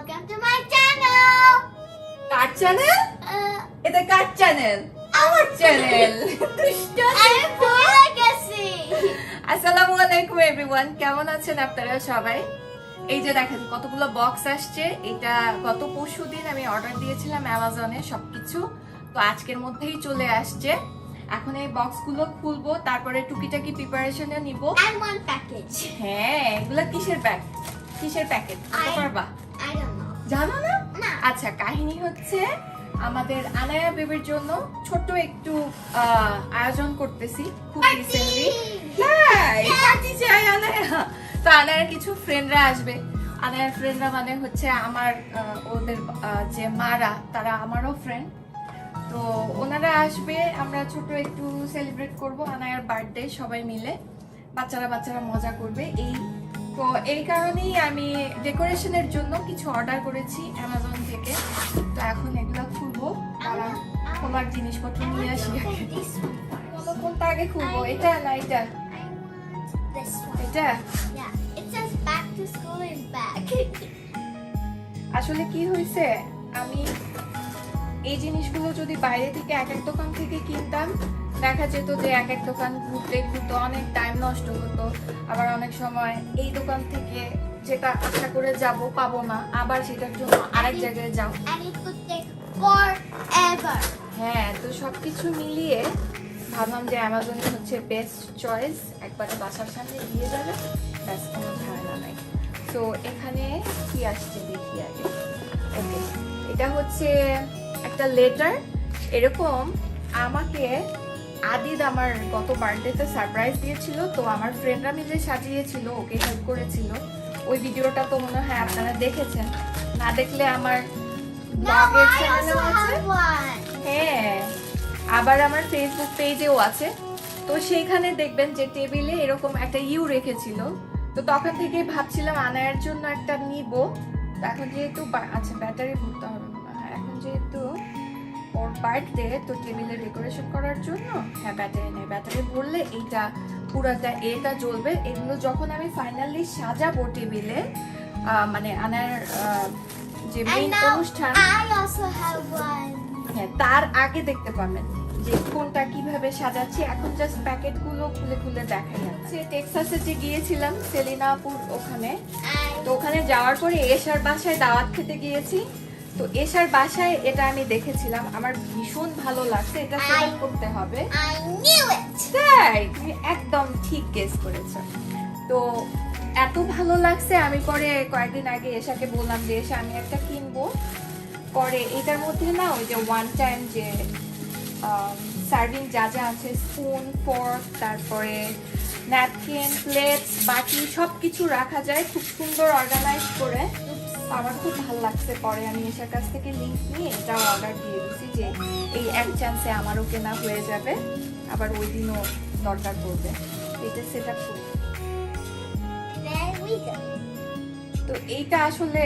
welcome to my channel. Car channel? এটা কার channel? আমার channel. I'm ভুলে গেছি। আসসালামু আলাইকুম এভরিওয়ান, কেমন আছেন আপনারা সবাই? এই যে দেখেন কতগুলো বক্স আসছে। এটা গত পরশুদিন আমি অর্ডার দিয়েছিলাম অ্যামাজনে সবকিছু, তো আজকের মধ্যেই চলে আসছে। এখন এই বক্সগুলো খুলবো, তারপরে টুকিটাকি প্রিপারেশনে নিব। And one package. হ্যাঁ, এগুলা কিসের ব্যাগ, কিসের প্যাকেট বলতে পারবা? I don't know. জানো না? না। আচ্ছা, কাহিনী হচ্ছে আমাদের আনায়া বেবির জন্য ছোট্ট একটু আয়োজন করতেছি খুব Party! রিসেন্টলি। তাই পার্টি চাই আনায়া। তো আনায়ার কিছু ফ্রেন্ডরা আসবে। আনায়ার ফ্রেন্ডরা মানে হচ্ছে আমার ওদের যে মারা, তারা আমারও ফ্রেন্ড। তো ওনারা আসবে, আমরা ছোট একটু সেলিব্রেট করব আনায়ার বার্থডে সবাই মিলে। বাচ্চারা মজা করবে। এই কারণেই আমি ডেকোরেশনের জন্য কিছু অর্ডার করেছি অ্যামাজন থেকে। তো এখন এগুলো খুলবো, তারা খোলার জিনিসপত্র নিয়ে আসি। Look at this one first. কোনটা আগে খুলবো, এটা না এটা? I want this one. এটা Yeah, it says back to school and back. আসলে কি হয়েছে, আমি এই জিনিসগুলো যদি বাইরে থেকে এক এক দোকান থেকে কিনতাম, দেখা যেত যে এক এক দোকান ঘুরতে ঘুরতে অনেক টাইম নষ্ট হতো। আবার অনেক সময় এই দোকান থেকে যেটা আশা করে যাব পাবো না, আবার সেটার জন্য আরেক জায়গায় যাও। And it could take forever. হ্যাঁ, তো সবকিছু মিলিয়ে ভাবলাম যে অ্যামাজনে হচ্ছে বেস্ট চয়েস, একবারে বাসার সামনে দিয়ে যাবে, ব্যাস কোনো ঝামেলা নাই। তো এখানে কি আসছে দেখি আগে। ওকে, এটা হচ্ছে একটা লেটার। এরকম আমাকে আদিদ আমার গত বার্থডেতে সারপ্রাইজ দিয়েছিল, তো আমার ফ্রেন্ডরা মিলে সাজিয়েছিল, ওকে হেল্প করেছিল। ওই ভিডিওটা তো মনে হয় আপনারা দেখেছেন, না দেখলে আমার No, ব্লগের I চ্যানেলেও also আছে। have one. হ্যাঁ, আবার আমার ফেসবুক পেজেও আছে। তো সেইখানে দেখবেন যে টেবিলে এরকম একটা ইউ রেখেছিল। তো তখন থেকেই ভাবছিলাম আনায়ার জন্য একটা নিব। তো এখন যেহেতু আচ্ছা ব্যাটারি ভরতে হবে মনে হয়, এখন যেহেতু ওর বার্থডে, তো টেবিলে ডেকোরেশন করার জন্য হ্যাঁ ব্যাটারি নেই, ব্যাটারি ভরলে এইটা পুরাটা এটা জ্বলবে। এগুলো যখন আমি ফাইনালি সাজাবো টেবিলে, মানে আনায়ার যে And মেইন now অনুষ্ঠান, I also have one. হ্যাঁ তার আগে দেখতে পাবেন যে কোনটা কিভাবে সাজাচ্ছি। এখন জাস্ট প্যাকেটগুলো খুলে খুলে দেখা যাচ্ছে। টেক্সাসে যে গিয়েছিলাম সেলিনাপুর, ওখানে তো ওখানে যাওয়ার পরে এশার বাসায় দাওয়াত খেতে গিয়েছি। তো এশার বাসায় এটা আমি দেখেছিলাম, আমার ভীষণ ভালো লাগছে। এটা সেট করতে হবে। I knew it. তাই তুমি একদম ঠিক গেস করেছো। তো এত ভালো লাগছে, আমি পরে কয়েকদিন আগে এশাকে বললাম যে এসে আমি একটা কিনবো। পরে এটার মধ্যে না ওই যে ওয়ান টাইম যে সার্ভিং যা যা আছে, স্পুন, ফর্ক, তারপরে ন্যাপকিন, প্লেটস, বাটি সব কিছু রাখা যায় খুব সুন্দর অর্গানাইজ করে। আমার খুব ভালো লাগছে। পরে আমি এসার কাছ থেকে লিঙ্ক নিয়ে এটাও অর্ডার দিয়ে দিচ্ছি যে এই এক চান্সে আমারও কেনা হয়ে যাবে, আবার ওই দিনও দরকার পড়বে। এটা সেট আপ করি। There we go. তো এইটা আসলে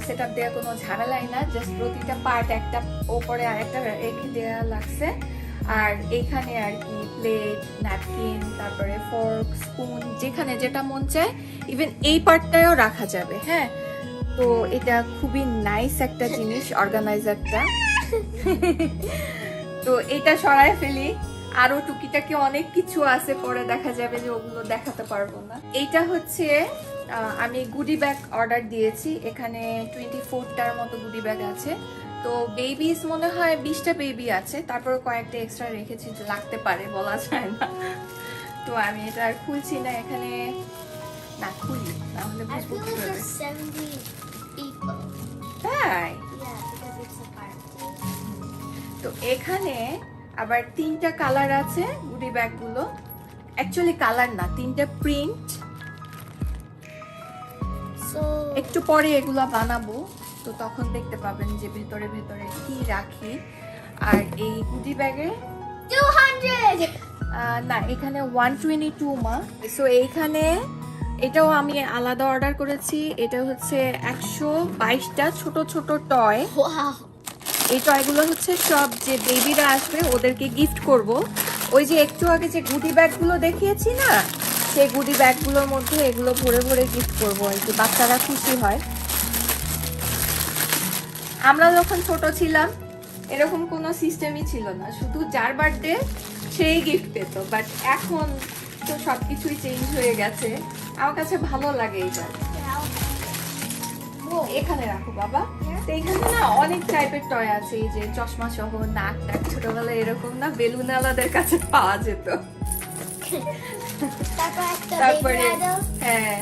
সেট আপ দেওয়া কোনো ঝামেলাই না, জাস্ট প্রতিটা পার্ট একটা ওপরে আরেকটা রেখে দেওয়া লাগছে। আর এইখানে আর কি প্লেট, ন্যাপকিন, তারপরে ফর্ক, স্পুন, যেখানে যেটা মন চায় ইভেন এই পার্টটাও রাখা যাবে। হ্যাঁ, তো এটা খুবই নাইস একটা জিনিস, অর্গানাইজারটা। তো এটা সরায় ফেলি। আরো টুকিটাকি অনেক কিছু আছে, পরে দেখা যাবে যে ওগুলো দেখাতে পারবো না। এইটা হচ্ছে আমি গুডি ব্যাগ অর্ডার দিয়েছি। এখানে 24টার মতো গুডি ব্যাগ আছে। তো বেবিস মনে হয় 20টা বেবি আছে, তারপর কয়েকটা এক্সট্রা রেখেছি, যে লাগতে পারে, বলা যায় না। তো আমি এটা আর খুলছি না, এখানে না খুলি না হলে I বুঝবো feel কিভাবে। it's 70 people. তাই Yeah, because it's a party. তো এখানে আবার 3টা কালার আছে গুডি ব্যাগগুলো। অ্যাকচুয়ালি কালার না, 3টা প্রিন্ট। So একটু পরে এগুলা বানাবো, তো তখন দেখতে পাবেন যে ভেতরে ভেতরে কি রাখি। আর এই গুডি ব্যাগে 200. না, এখানে 122 মা। সো এইখানে এটাও আমি আলাদা অর্ডার করেছি। এটা হচ্ছে 122টা ছোট ছোট টয়। Wow. এই টয়গুলো হচ্ছে সব যে বেবিরা আসবে ওদেরকে গিফট করব। ওই যে একটু আগে যে গুডি ব্যাগগুলো দেখিয়েছি না, সেই গুডি ব্যাগগুলোর মধ্যে এগুলো ভরে ভরে গিফট করব, আর কি বাচ্চারা খুশি হয়। আমরা যখন ছোট ছিলাম এরকম কোনো সিস্টেমই ছিল না, শুধু যার বার্থডে সেই গিফট পেত। বাট এখন তো সবকিছুই চেঞ্জ হয়ে গেছে। আমার কাছে ভালো লাগে এটা। এখানে রাখো বাবা। তো এখানে না অনেক টাইপের টয় আছে, এই যে চশমা সহ, নাক টাক, ছোটবেলায় এরকম না বেলুনওয়ালাদের কাছে পাওয়া যেত। তারপরে হ্যাঁ,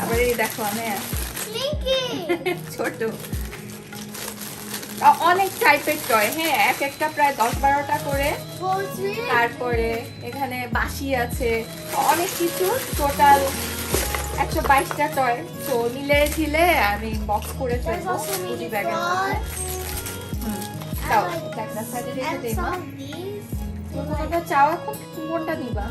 আবার এই দেখো আমি ছোট অনেক টাইপের টয়। হ্যাঁ, এক একটা প্রায় 10-12টা করে। তারপরে এখানে বাঁশি আছে, অনেক কিছু, টোটাল 122টা টয়। তো মিলে ঝিলে আমি বক্স করে ফেলবো গুডি ব্যাগের মধ্যে। তাও একটা সাইডে রেখে দেই মা। তোমরা চাও এখন কোনটা নিবা?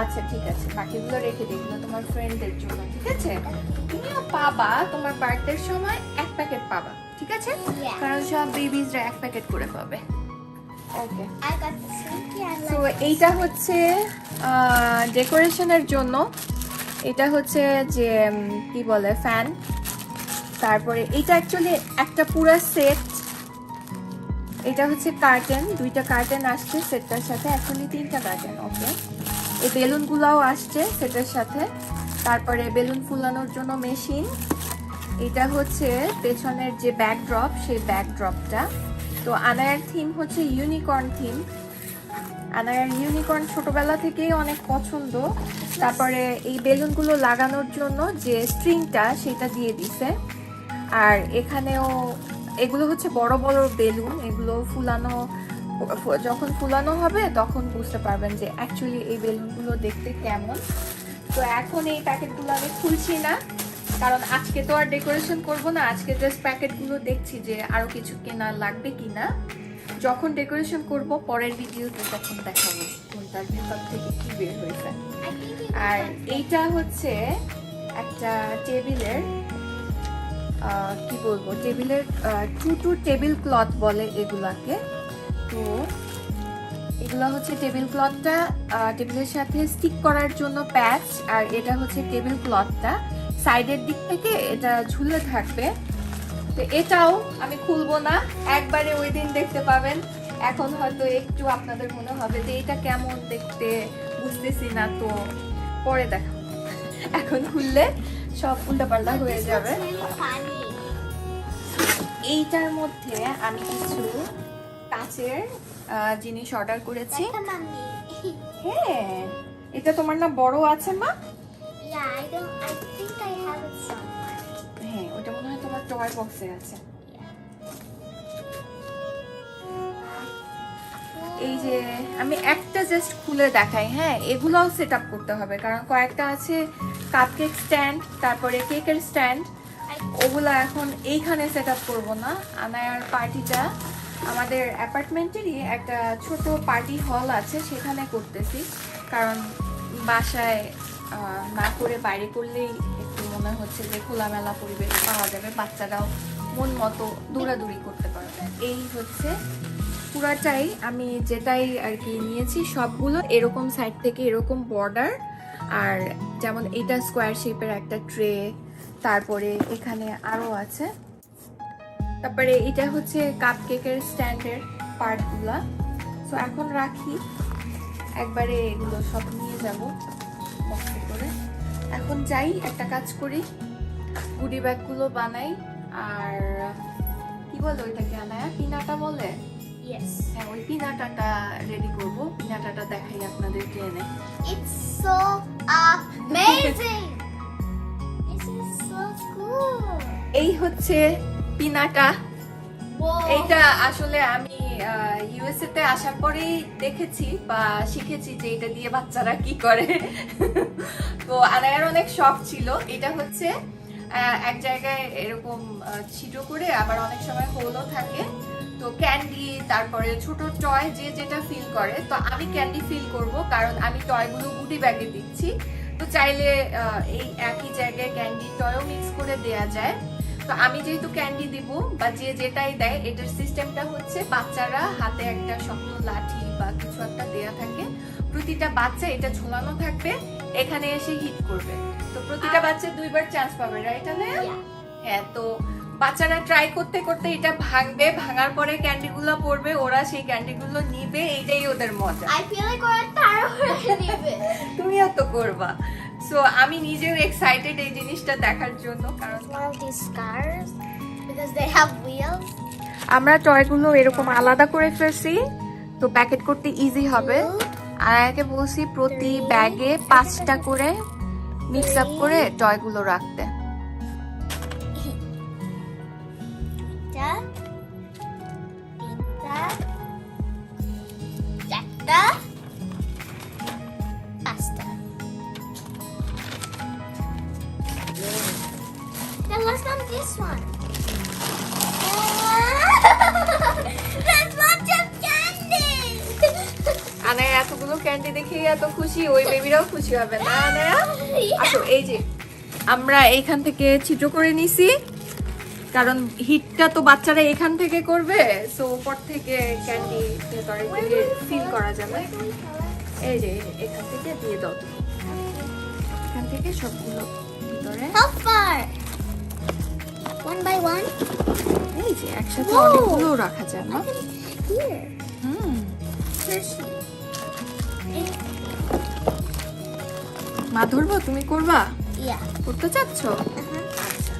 আচ্ছা ঠিক আছে, বাকিগুলো রেখে দিই, এগুলো তোমার ফ্রেন্ডদের জন্য, ঠিক আছে? তুমিও পাবা তোমার বার্থডের সময় 1 প্যাকেট পাবা, ঠিক আছে? কারণ সব বেবিজরা 1 প্যাকেট করে পাবে। ওকে, তো এইটা হচ্ছে ডেকোরেশনের জন্য। এটা হচ্ছে যে কি বলে ফ্যান। তারপরে এটা অ্যাকচুয়ালি একটা পুরো সেট। এটা হচ্ছে কার্টেন, 2টা কার্টেন আসছে সেটটার সাথে, অ্যাকচুয়ালি 3টা কার্টেন। ওকে, এই বেলুনগুলোও আসছে সেটের সাথে। তারপরে বেলুন ফুলানোর জন্য মেশিন। এটা হচ্ছে পেছনের যে ব্যাকড্রপ, সেই ব্যাকড্রপটা। তো আনায়ার থিম হচ্ছে ইউনিকর্ন থিম। আনায়ার ইউনিকর্ন ছোটবেলা থেকেই অনেক পছন্দ। তারপরে এই বেলুনগুলো লাগানোর জন্য যে স্ট্রিংটা সেটা দিয়ে দিছে। আর এখানেও এগুলো হচ্ছে বড় বড় বেলুন, এগুলো ফুলানো, যখন ফুলানো হবে তখন বুঝতে পারবেন যে অ্যাকচুয়ালি এই বেলুনগুলো দেখতে কেমন। তো এখন এই প্যাকেটগুলো আমি খুলছি না, কারণ আজকে তো আর ডেকোরেশন করব না। আজকে জাস্ট প্যাকেটগুলো দেখছি যে আরো কিছু কেনা লাগবে কিনা। যখন ডেকোরেশন করব পরের ভিডিওতে তখন দেখাবো কোনটার ভেতর থেকে কি বের হয়েছে। আর এইটা হচ্ছে একটা টেবিলের কি বলবো, টেবিলের টু টেবিল ক্লথ বলে এগুলাকে। তো এগুলো হচ্ছে টেবিল ক্লথটা টেবিলের সাথে স্টিক করার জন্য প্যাচ। আর এটা হচ্ছে টেবিল ক্লথটা সাইডের দিক থেকে এটা ঝুলে থাকবে। তো এটাও আমি খুলবো না, একবারে ওই দিন দেখতে পাবেন। এখন হয়তো একটু আপনাদের মনে হবে যে এটা কেমন দেখতে, বুঝতেছি না, তো পরে দেখাবো। এখন খুললে সব উল্টাপাল্টা হয়ে যাবে। এইটার মধ্যে আমি কিছু কাচের জিনিস অর্ডার করেছি। হ্যাঁ, এটা তোমার না বড় আছে মা? হ্যাঁ, ওটা মনে হয় তোমার টয় বক্সে আছে। এই যে আমি একটা জাস্ট খুলে দেখাই। হ্যাঁ, এগুলোও সেট আপ করতে হবে, কারণ কয়েকটা আছে কাপকেক স্ট্যান্ড, তারপরে কেকের স্ট্যান্ড, ওগুলো এখন এইখানে সেট আপ করবো না। আনায়ার পার্টিটা আমাদের অ্যাপার্টমেন্টেরই একটা ছোট পার্টি হল আছে, সেখানে করতেছি। কারণ বাসায় না করে বাইরে করলেই একটু মনে হচ্ছে যে খোলামেলা পরিবেশ পাওয়া যাবে, বাচ্চারাও মন মতো দৌড়াদৌড়ি করতে পারবে। এই হচ্ছে পুরাটাই আমি যেটাই আর কি নিয়েছি, সবগুলো এরকম সাইড থেকে এরকম বর্ডার। আর যেমন এটা স্কোয়ার শেপের একটা ট্রে, তারপরে এখানে আরো আছে। তারপরে এটা হচ্ছে কাপকেকের স্ট্যান্ডের পার্টগুলা। তো এখন রাখি, একবারে এগুলো সব নিয়ে যাব বক্সে করে। এখন যাই, একটা কাজ করি, গুডি ব্যাগগুলো বানাই। আর কি বলে ওইটাকে আনায়া, পিনাটা বলে? হ্যাঁ, ওই পিনাটাটা রেডি করব। পিনাটাটা দেখাই আপনাদেরকে এনে। It's so amazing. This is so cool. এই হচ্ছে পিনাটা। Whoa. এইটা আসলে আমি ইউএসএ তে আসার পরেই দেখেছি বা শিখেছি যে এটা দিয়ে বাচ্চারা কি করে। তো আনায়ার অনেক শখ ছিল। এটা হচ্ছে এক জায়গায় এরকম ছিটো করে, আবার অনেক সময় হোলও থাকে। তো ক্যান্ডি, তারপরে ছোট টয় যে যেটা ফিল করে। তো আমি ক্যান্ডি ফিল করব, কারণ আমি টয়গুলো গুডি ব্যাগে দিচ্ছি। তো চাইলে এই একই জায়গায় ক্যান্ডি টয়ও মিক্স করে দেয়া যায়। তো আমি যেহেতু ক্যান্ডি দিব বা যে যেটাই দেয়, এটার সিস্টেমটা হচ্ছে বাচ্চারা হাতে একটা শক্ত লাঠি বা কিছু একটা দেয়া থাকে, প্রতিটা বাচ্চা এটা ঝোলানো থাকবে, এখানে এসে হিট করবে। তো প্রতিটা বাচ্চা 2বার চান্স পাবে, রাইট? হ্যাঁ, তো বাচ্চারা ট্রাই করতে করতে এটা ভাঙবে, ভাঙার পরে ক্যান্ডিগুলো পড়বে, ওরা সেই ক্যান্ডিগুলো নিবে, এইটাই ওদের মজা। I feel like ওরা তাড়াহুড়ো নেবে। তুমিও তো করবা। সো আমি নিজেও এক্সাইটেড এই জিনিসটা দেখার জন্য, কারণ One of these cars because they have wheels. আমরা টয়গুলো এরকম আলাদা করে ফেলছি, তো প্যাকেট করতে ইজি হবে। আর একে বলছি প্রতি ব্যাগে 5টা করে মিক্স আপ করে টয়গুলো রাখতে। এটা, তিনটা, চারটা, পাঁচটা। Now let's do this one. That's lots of candy. Anaya এতগুলো ক্যান্ডি দেখেই এত খুশি, ওই বেবিরাও খুশি হবে না আনায়া? আসো, এই যে আমরা এইখান থেকে ছিদ্র করে নিছি, কারণ হিটটা তো বাচ্চারা এখান থেকে করবে, সো উপর থেকে ক্যান্ডি ভেতরে থেকে ফিল করা যাবে। এই যে এখান থেকে দিয়ে দাও তুমি। এখান থেকে সবগুলো ভিতরে How far? One by one? এই যে একসাথে Whoa! অনেকগুলো রাখা যায় না? Here. Hmm, Hershey. মা ধরবো, তুমি করবা? Yeah. করতে চাচ্ছ? Uh-huh. আচ্ছা,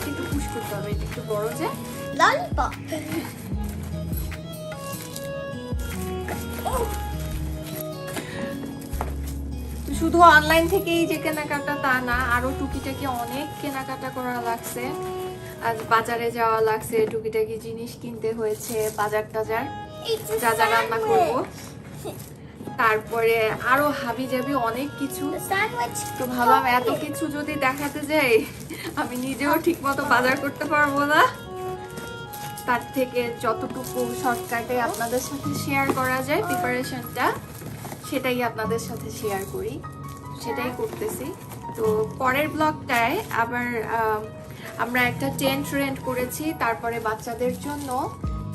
একটু পুশ করতে হবে, এটা একটু বড় যে। Lollipop. তো শুধু অনলাইন থেকেই যে কেনাকাটা তা না, আরো টুকিটাকি অনেক কেনাকাটা করা লাগছে। আজ বাজারে যাওয়া লাগছে, টুকিটাকি জিনিস কিনতে হয়েছে, বাজার টাজার It's a যা যা রান্না করবো। sandwich. তারপরে আরো হাবি জাবি অনেক কিছু। The sandwich. তো ভাবলাম এত কিছু যদি দেখাতে যাই, আমি নিজেও ঠিক মতো বাজার করতে পারবো না। তার থেকে যতটুকু শর্টকাটে আপনাদের সাথে শেয়ার করা যায় প্রিপারেশনটা, সেটাই আপনাদের সাথে শেয়ার করি, সেটাই করতেছি। তো পরের ব্লগটায় আবার আমরা একটা টেন্ট রেন্ট করেছি, তারপরে বাচ্চাদের জন্য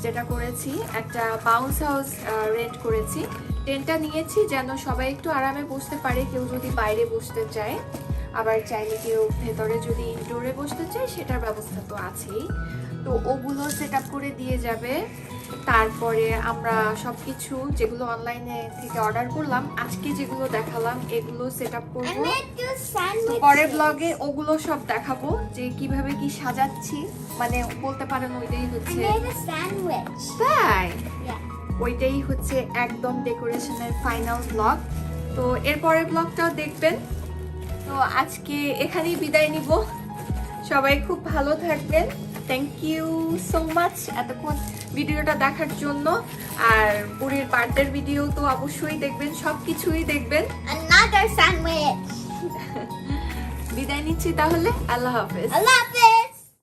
যেটা করেছি একটা বাউন্স হাউস রেন্ট করেছি। টেন্টটা নিয়েছি যেন সবাই একটু আরামে বসতে পারে, কেউ যদি বাইরে বসতে চায়, আবার চাইলে কেউ ভেতরে যদি ইনডোরে বসতে চায় সেটার ব্যবস্থা তো আছেই। তো ওগুলো সেট আপ করে দিয়ে যাবে। তারপরে আমরা সবকিছু যেগুলো অনলাইনে থেকে অর্ডার করলাম, আজকে যেগুলো দেখালাম এগুলো সেট আপ I করবো। made you তো sandwich. পরের ব্লগে ওগুলো সব দেখাবো যে কিভাবে কি সাজাচ্ছি, মানে বলতে পারেন ওইটাই I হচ্ছে made a sandwich. তাই, Yeah. ওইটাই হচ্ছে একদম ডেকোরেশনের ফাইনাল ব্লগ। তো এরপরের ব্লগটাও দেখবেন। তো আজকে এখানেই বিদায় নিব, সবাই খুব ভালো থাকবেন। থ্যাংক ইউ সো মাচ এতক্ষণ ভিডিওটা দেখার জন্য। আর বুড়ির বার্থডের ভিডিও তো অবশ্যই দেখবেন, সবকিছুই দেখবেন। Another sandwich. বিদায় নিচ্ছি তাহলে, আল্লাহ হাফেজ। I love it.